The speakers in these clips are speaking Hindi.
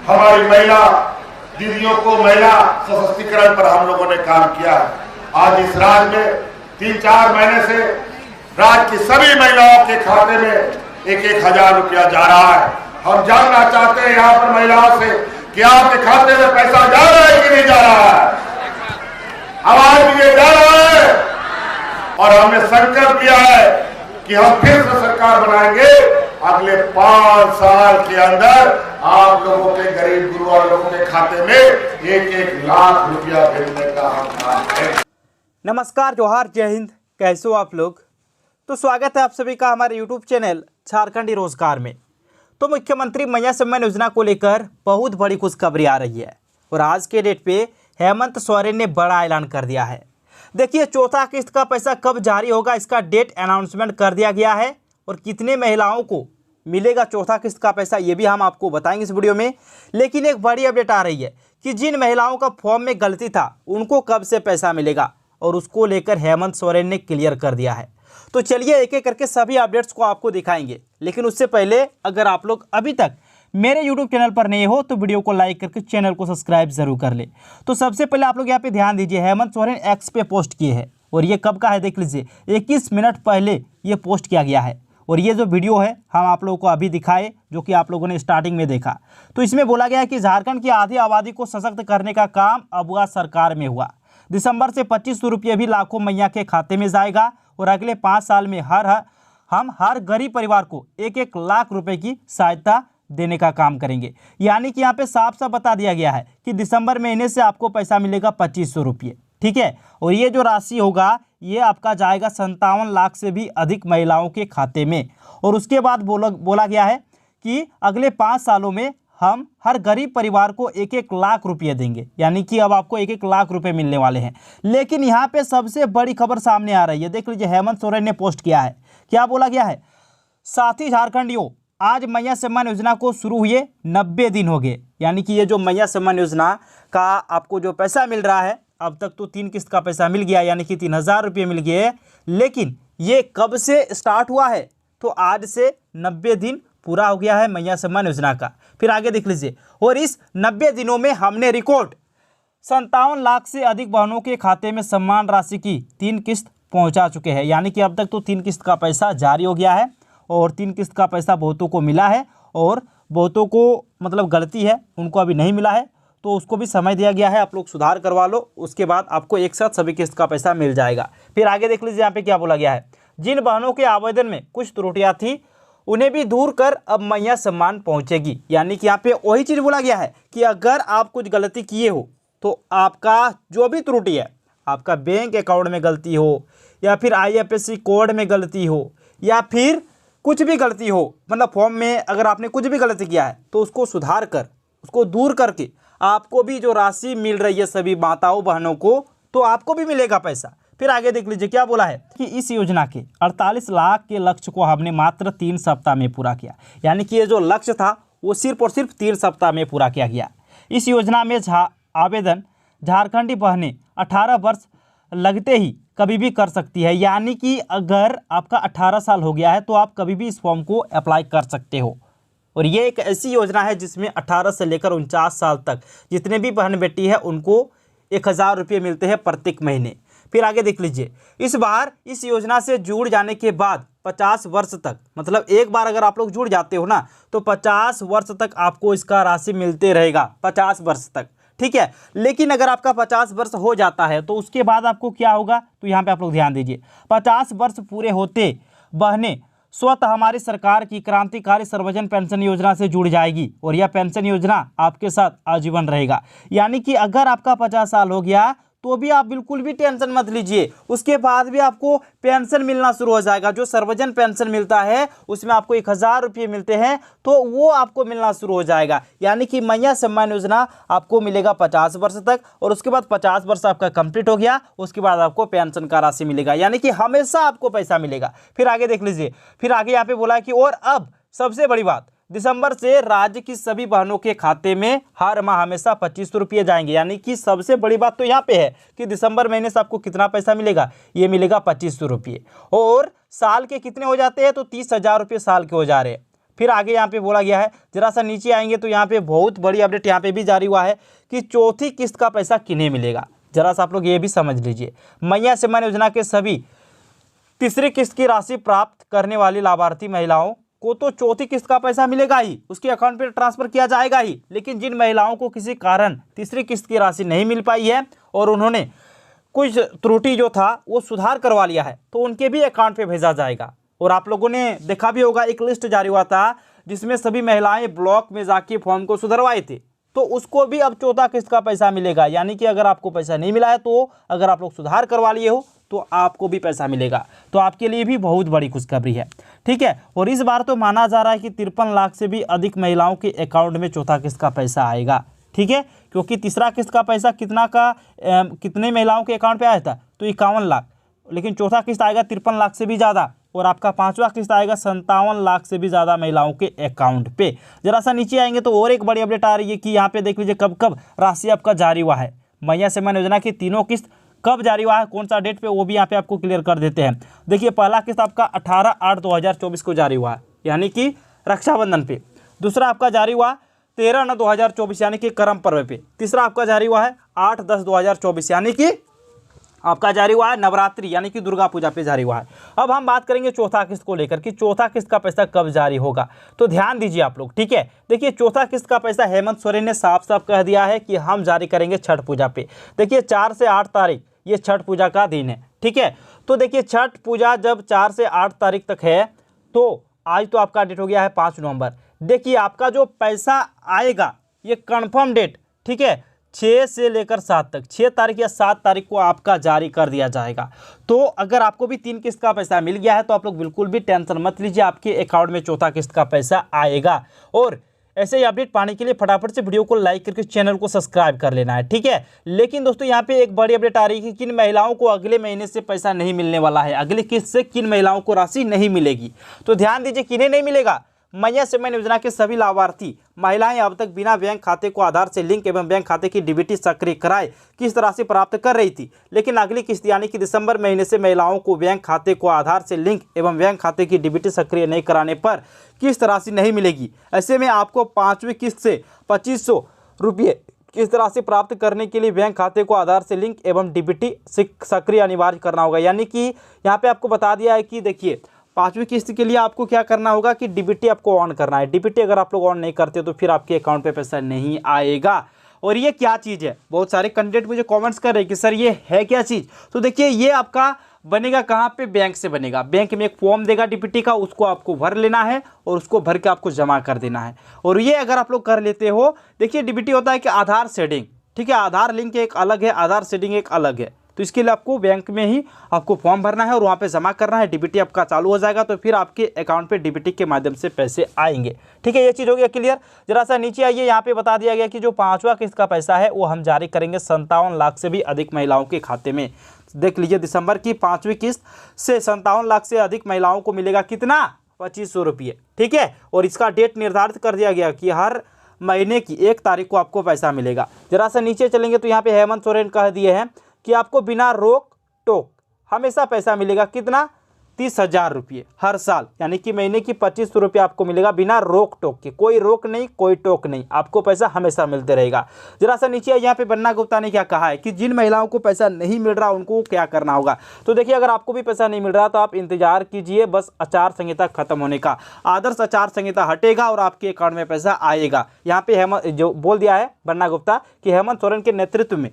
हमारी महिला दीदियों को महिला सशक्तिकरण पर हम लोगों ने काम किया है। आज इस राज्य में 3-4 महीने से राज्य की सभी महिलाओं के खाते में 1-1 हजार रुपया जा रहा है। हम जानना चाहते हैं यहाँ पर महिलाओं से कि आपके खाते में पैसा जा रहा है कि नहीं जा रहा है। आवाज दीजिए, जा रहा है। और हमने संकल्प लिया है कि हम फिर से सरकार बनाएंगे। अगले 5 साल के अंदर आप लोगों के गरीब गुरुआ लोगों के खाते में 1-1 लाख रुपया भेजने का हम काम करेंगे। नमस्कार, जोहार, जय हिंद। कैसे हो आप लोग? तो स्वागत है आप सभी का हमारे यूट्यूब चैनल झारखंडी रोजगार में। तो मुख्यमंत्री मैया सम्मान योजना को लेकर बहुत बड़ी खुशखबरी आ रही है और आज के डेट पे हेमंत सोरेन ने बड़ा ऐलान कर दिया है। देखिए, चौथा किस्त का पैसा कब जारी होगा, इसका डेट अनाउंसमेंट कर दिया गया है और कितने महिलाओं को मिलेगा चौथा किस्त का पैसा, ये भी हम आपको बताएंगे इस वीडियो में। लेकिन एक बड़ी अपडेट आ रही है कि जिन महिलाओं का फॉर्म में गलती था उनको कब से पैसा मिलेगा और उसको लेकर हेमंत सोरेन ने क्लियर कर दिया है। तो चलिए एक एक करके सभी अपडेट्स को आपको दिखाएंगे। लेकिन उससे पहले अगर आप लोग अभी तक मेरे यूट्यूब चैनल पर नए हो तो वीडियो को लाइक करके चैनल को सब्सक्राइब जरूर कर ले। तो सबसे पहले आप लोग यहाँ पे ध्यान दीजिए, हेमंत सोरेन एक्स पे पोस्ट किए हैं और ये कब का है देख लीजिए, 21 मिनट पहले ये पोस्ट किया गया है। और ये जो वीडियो है हम आप लोगों को अभी दिखाए, जो कि आप लोगों ने स्टार्टिंग में देखा। तो इसमें बोला गया है कि झारखंड की आधी आबादी को सशक्त करने का काम अबुआ सरकार में हुआ। दिसंबर से 2500 रुपये भी लाखों मैया के खाते में जाएगा और अगले 5 साल में हम हर गरीब परिवार को 1-1 लाख रुपए की सहायता देने का काम करेंगे। यानी कि यहाँ पे साफ साफ बता दिया गया है कि दिसंबर महीने से आपको पैसा मिलेगा 2500 रुपये, ठीक है। और ये जो राशि होगा ये आपका जाएगा 57 लाख से भी अधिक महिलाओं के खाते में। और उसके बाद बोला गया है कि अगले 5 सालों में हम हर गरीब परिवार को 1-1 लाख रुपये देंगे। यानी कि अब आपको 1-1 लाख रुपए मिलने वाले हैं। लेकिन यहाँ पे सबसे बड़ी खबर सामने आ रही है, देख लीजिए, हेमंत सोरेन ने पोस्ट किया है। क्या बोला गया है? साथी झारखंडियों, आज मैया सम्मान योजना को शुरू हुए 90 दिन हो गए। यानी कि ये जो मैया सम्मान योजना का आपको जो पैसा मिल रहा है, अब तक तो 3 किस्त का पैसा मिल गया, यानी कि 3000 रुपये मिल गए। लेकिन ये कब से स्टार्ट हुआ है? तो आज से 90 दिन पूरा हो गया है मैया सम्मान योजना का। फिर आगे देख लीजिए, और इस 90 दिनों में हमने रिकॉर्ड 57 लाख से अधिक बहनों के खाते में सम्मान राशि की 3 किस्त पहुंचा चुके हैं। यानी कि अब तक तो 3 किस्त का पैसा जारी हो गया है और 3 किस्त का पैसा बहुतों को मिला है और बहुतों को मतलब गलती है, उनको अभी नहीं मिला है, तो उसको भी समय दिया गया है, आप लोग सुधार करवा लो, उसके बाद आपको एक साथ सभी किस्त का पैसा मिल जाएगा। फिर आगे देख लीजिए, यहाँ पे क्या बोला गया है, जिन बहनों के आवेदन में कुछ त्रुटियाँ थी उन्हें भी दूर कर अब मैया सम्मान पहुँचेगी। यानी कि यहाँ पे वही चीज़ बोला गया है कि अगर आप कुछ गलती किए हो तो आपका जो भी त्रुटि है, आपका बैंक अकाउंट में गलती हो या फिर IFSC कोड में गलती हो या फिर कुछ भी गलती हो, मतलब फॉर्म में अगर आपने कुछ भी गलती किया है तो उसको सुधार कर, उसको दूर करके आपको भी जो राशि मिल रही है सभी माताओं बहनों को, तो आपको भी मिलेगा पैसा। फिर आगे देख लीजिए, क्या बोला है कि इस योजना के 48 लाख के लक्ष्य को हमने मात्र 3 सप्ताह में पूरा किया। यानी कि ये जो लक्ष्य था वो सिर्फ और सिर्फ 3 सप्ताह में पूरा किया गया। इस योजना में आवेदन झारखंडी बहनें 18 वर्ष लगते ही कभी भी कर सकती है। यानी कि अगर आपका 18 साल हो गया है तो आप कभी भी इस फॉर्म को अप्लाई कर सकते हो। और ये एक ऐसी योजना है जिसमें 18 से लेकर 49 साल तक जितने भी बहन बेटी है उनको 1000 रुपये मिलते हैं प्रत्येक महीने। फिर आगे देख लीजिए, इस बार इस योजना से जुड़ जाने के बाद 50 वर्ष तक, मतलब एक बार अगर आप लोग जुड़ जाते हो ना तो 50 वर्ष तक आपको इसका राशि मिलते रहेगा, 50 वर्ष तक, ठीक है। लेकिन अगर आपका 50 वर्ष हो जाता है तो उसके बाद आपको क्या होगा, तो यहाँ पे आप लोग ध्यान दीजिए, 50 वर्ष पूरे होते बहनें स्वतः हमारी सरकार की क्रांतिकारी सर्वजन पेंशन योजना से जुड़ जाएगी और यह पेंशन योजना आपके साथ आजीवन रहेगा। यानी कि अगर आपका 50 साल हो गया तो भी आप बिल्कुल भी टेंशन मत लीजिए, उसके बाद भी आपको पेंशन मिलना शुरू हो जाएगा। जो सर्वजन पेंशन मिलता है उसमें आपको 1000 रुपये मिलते हैं, तो वो आपको मिलना शुरू हो जाएगा। यानी कि मैया सम्मान योजना आपको मिलेगा 50 वर्ष तक और उसके बाद 50 वर्ष आपका कंप्लीट हो गया, उसके बाद आपको पेंशन का राशि मिलेगा। यानी कि हमेशा आपको पैसा मिलेगा। फिर आगे देख लीजिए, फिर आगे यहाँ पे बोला है कि और अब सबसे बड़ी बात, दिसंबर से राज्य की सभी बहनों के खाते में हर माह हमेशा 2500 रुपये जाएंगे। यानी कि सबसे बड़ी बात तो यहाँ पे है कि दिसंबर महीने से आपको कितना पैसा मिलेगा, ये मिलेगा 2500 रुपये। और साल के कितने हो जाते हैं, तो 30,000 रुपये साल के हो जा रहे हैं। फिर आगे यहाँ पे बोला गया है, जरा सा नीचे आएंगे तो यहाँ पे बहुत बड़ी अपडेट यहाँ पे भी जारी हुआ है कि चौथी किस्त का पैसा किन्हें मिलेगा। जरा सा आप लोग ये भी समझ लीजिए, मैया सम्मान योजना के सभी तीसरी किस्त की राशि प्राप्त करने वाली लाभार्थी महिलाओं को तो चौथी किस्त का पैसा मिलेगा ही, उसके अकाउंट पर ट्रांसफर किया जाएगा ही। लेकिन जिन महिलाओं को किसी कारण तीसरी किस्त की राशि नहीं मिल पाई है और उन्होंने कुछ त्रुटि जो था वो सुधार करवा लिया है, तो उनके भी अकाउंट पे भेजा जाएगा। और आप लोगों ने देखा भी होगा, एक लिस्ट जारी हुआ था जिसमें सभी महिलाएं ब्लॉक में जाके फॉर्म को सुधरवाए थे, तो उसको भी अब चौथा किस्त का पैसा मिलेगा। यानी कि अगर आपको पैसा नहीं मिला है तो अगर आप लोग सुधार करवा लिए हो तो आपको भी पैसा मिलेगा। तो आपके लिए भी बहुत बड़ी खुशखबरी है, ठीक है। और इस बार तो माना जा रहा है कि 53 लाख से भी अधिक महिलाओं के अकाउंट में चौथा किस्त का पैसा आएगा, ठीक है। क्योंकि तीसरा किस्त का पैसा कितने महिलाओं के अकाउंट पे आया था, तो 51 लाख, लेकिन चौथा किस्त आएगा 53 लाख से भी ज़्यादा, और आपका पांचवा किस्त आएगा 57 लाख से भी ज़्यादा महिलाओं के अकाउंट पे। जरा सा नीचे आएंगे तो और एक बड़ी अपडेट आ रही है कि यहाँ पे देख लीजिए कब कब राशि आपका जारी हुआ है। मैया सम्मान योजना की तीनों किस्त कब जारी हुआ है, कौन सा डेट पे, वो भी यहाँ पे आपको क्लियर कर देते हैं। देखिए पहला किस्त आपका 18/8/2024 को जारी हुआ है, यानी कि रक्षाबंधन पे। दूसरा आपका जारी हुआ 13/9/2024 यानी कि करम पर्व पे। तीसरा आपका जारी हुआ है 8/10/2024 यानी कि आपका जारी हुआ है नवरात्रि यानी कि दुर्गा पूजा पे जारी हुआ है। अब हम बात करेंगे चौथा किस्त को लेकर कि चौथा किस्त का पैसा कब जारी होगा, तो ध्यान दीजिए आप लोग, ठीक है। देखिए चौथा किस्त का पैसा हेमंत सोरेन ने साफ साफ कह दिया है कि हम जारी करेंगे छठ पूजा पे। देखिए 4 से 8 तारीख ये छठ पूजा का दिन है, ठीक है। तो देखिए छठ पूजा जब 4 से 8 तारीख तक है, तो आज तो आपका डेट हो गया है 5 नवंबर। देखिए आपका जो पैसा आएगा ये कन्फर्म डेट, ठीक है, 6 से लेकर 7 तक, 6 तारीख या 7 तारीख को आपका जारी कर दिया जाएगा। तो अगर आपको भी 3 किस्त का पैसा मिल गया है तो आप लोग बिल्कुल भी टेंशन मत लीजिए, आपके अकाउंट में चौथा किस्त का पैसा आएगा। और ऐसे ही अपडेट पाने के लिए फटाफट से वीडियो को लाइक करके चैनल को सब्सक्राइब कर लेना है, ठीक है। लेकिन दोस्तों यहाँ पे एक बड़ी अपडेट आ रही है कि किन महिलाओं को अगले महीने से पैसा नहीं मिलने वाला है, अगली किस्त से किन महिलाओं को राशि नहीं मिलेगी। तो ध्यान दीजिए किन्हें नहीं मिलेगा, मैया सम्मान योजना के सभी लाभार्थी महिलाएं अब तक बिना बैंक खाते को आधार से लिंक एवं बैंक खाते की डीबीटी सक्रिय कराए किस्त राशि प्राप्त कर रही थी। लेकिन अगली किस्त यानी कि दिसंबर महीने से महिलाओं को बैंक खाते को आधार से लिंक एवं बैंक खाते की डीबीटी सक्रिय नहीं कराने पर किस्त राशि नहीं मिलेगी। ऐसे में आपको 5वीं किस्त से 2500 रुपये किस्त राशि प्राप्त करने के लिए बैंक खाते को आधार से लिंक एवं डीबीटी सक्रिय अनिवार्य करना होगा। यानी कि यहाँ पे आपको बता दिया है कि देखिए 5वीं किस्त के लिए आपको क्या करना होगा कि डीबीटी आपको ऑन करना है। डीबीटी अगर आप लोग ऑन नहीं करते तो फिर आपके अकाउंट पे पैसा नहीं आएगा। और ये क्या चीज़ है, बहुत सारे कैंडिडेट मुझे कमेंट्स कर रहे हैं कि सर ये है क्या चीज़। तो देखिए ये आपका बनेगा कहाँ पे, बैंक से बनेगा। बैंक में एक फॉर्म देगा डीबीटी का, उसको आपको भर लेना है और उसको भर के आपको जमा कर देना है। और ये अगर आप लोग कर लेते हो, देखिए डीबीटी होता है कि आधार शेडिंग, ठीक है, आधार लिंक एक अलग है, आधार शेडिंग एक अलग है। तो इसके लिए आपको बैंक में ही आपको फॉर्म भरना है और वहाँ पे जमा करना है, डीबीटी आपका चालू हो जाएगा। तो फिर आपके अकाउंट पे डीबीटी के माध्यम से पैसे आएंगे, ठीक है। ये चीज़ हो गया क्लियर। जरा सा नीचे आइए, यहाँ पे बता दिया गया कि जो 5वां किस्त का पैसा है वो हम जारी करेंगे 57 लाख से भी अधिक महिलाओं के खाते में। देख लीजिए दिसंबर की 5वीं किस्त से 57 लाख से अधिक महिलाओं को मिलेगा कितना, 2500 रुपये, ठीक है। और इसका डेट निर्धारित कर दिया गया कि हर महीने की 1 तारीख को आपको पैसा मिलेगा। जरा सा नीचे चलेंगे तो यहाँ पे हेमंत सोरेन कह दिए हैं कि आपको बिना रोक टोक हमेशा पैसा मिलेगा कितना, 30,000 रुपये हर साल, यानी कि महीने की 2500 रुपये आपको मिलेगा बिना रोक टोक के। कोई रोक नहीं, कोई टोक नहीं, आपको पैसा हमेशा मिलते रहेगा। जरा सा नीचे यहाँ पे बन्ना गुप्ता ने क्या कहा है कि जिन महिलाओं को पैसा नहीं मिल रहा उनको क्या करना होगा। तो देखिए अगर आपको भी पैसा नहीं मिल रहा तो आप इंतजार कीजिए बस आचार संहिता खत्म होने का। आदर्श आचार संहिता हटेगा और आपके अकाउंट में पैसा आएगा। यहाँ पे हेमंत जो बोल दिया है बन्ना गुप्ता कि हेमंत सोरेन के नेतृत्व में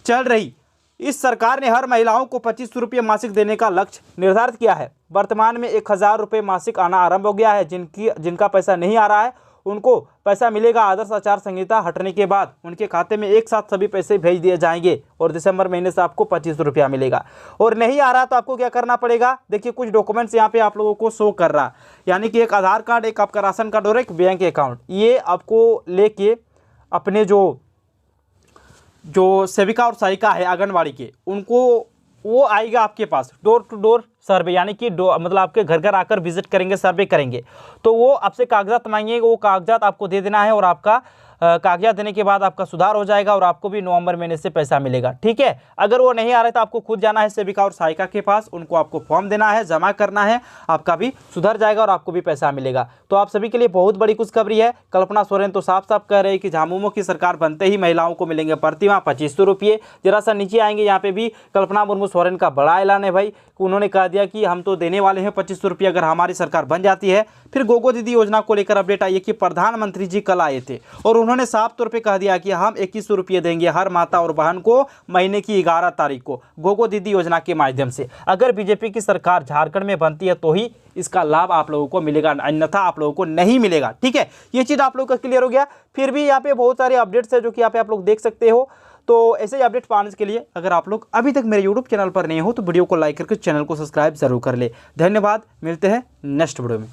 चल रही इस सरकार ने हर महिलाओं को 2500 रुपये मासिक देने का लक्ष्य निर्धारित किया है। वर्तमान में 1000 रुपये मासिक आना आरंभ हो गया है। जिनका पैसा नहीं आ रहा है उनको पैसा मिलेगा। आदर्श आचार संहिता हटने के बाद उनके खाते में एक साथ सभी पैसे भेज दिए जाएंगे और दिसंबर महीने से आपको 2500 रुपया मिलेगा। और नहीं आ रहा तो आपको क्या करना पड़ेगा, देखिए कुछ डॉक्यूमेंट्स यहाँ पे आप लोगों को शो कर रहा, यानी कि एक आधार कार्ड, एक आपका राशन कार्ड और एक बैंक अकाउंट। ये आपको लेके अपने जो सेविका और सहायिका है आंगनवाड़ी के, उनको वो आएगा आपके पास डोर टू डोर सर्वे, यानी कि मतलब आपके घर घर आकर विजिट करेंगे, सर्वे करेंगे। तो वो आपसे कागजात मांगेंगे, वो कागजात आपको दे देना है और आपका कागजात देने के बाद आपका सुधार हो जाएगा और आपको भी नवंबर महीने से पैसा मिलेगा। ठीक है, अगर वो नहीं आ रहा है तो आपको खुद जाना है सेविका और सहायिका के पास, उनको आपको फॉर्म देना है, जमा करना है, आपका भी सुधर जाएगा और आपको भी पैसा मिलेगा। तो आप सभी के लिए बहुत बड़ी खुशखबरी है। कल्पना सोरेन तो साफ साफ कह रहे हैं कि झामुमो की सरकार बनते ही महिलाओं को मिलेंगे प्रतिमाह 2500 रुपये। जरा सा नीचे आएंगे, यहाँ पे भी कल्पना मुर्मू सोरेन का बड़ा ऐलान है भाई। उन्होंने कह दिया कि हम तो देने वाले हैं 2500 रुपये अगर हमारी सरकार बन जाती है। फिर गोगो दीदी योजना को लेकर अपडेट आई है कि प्रधानमंत्री जी कल आए थे और उन्होंने साफ तौर पे कह दिया कि हम 2100 रुपये देंगे हर माता और बहन को महीने की 11 तारीख को गोगो दीदी योजना के माध्यम से। अगर बीजेपी की सरकार झारखंड में बनती है तो ही इसका लाभ आप लोगों को मिलेगा, अन्यथा आप लोगों को नहीं मिलेगा। ठीक है, ये चीज़ आप लोगों का क्लियर हो गया। फिर भी यहाँ पे बहुत सारे अपडेट्स है जो कि यहाँ पे आप लोग देख सकते हो। तो ऐसे ही अपडेट पाने के लिए अगर आप लोग अभी तक मेरे यूट्यूब चैनल पर नहीं हो तो वीडियो को लाइक करके चैनल को सब्सक्राइब जरूर कर ले। धन्यवाद, मिलते हैं नेक्स्ट वीडियो में।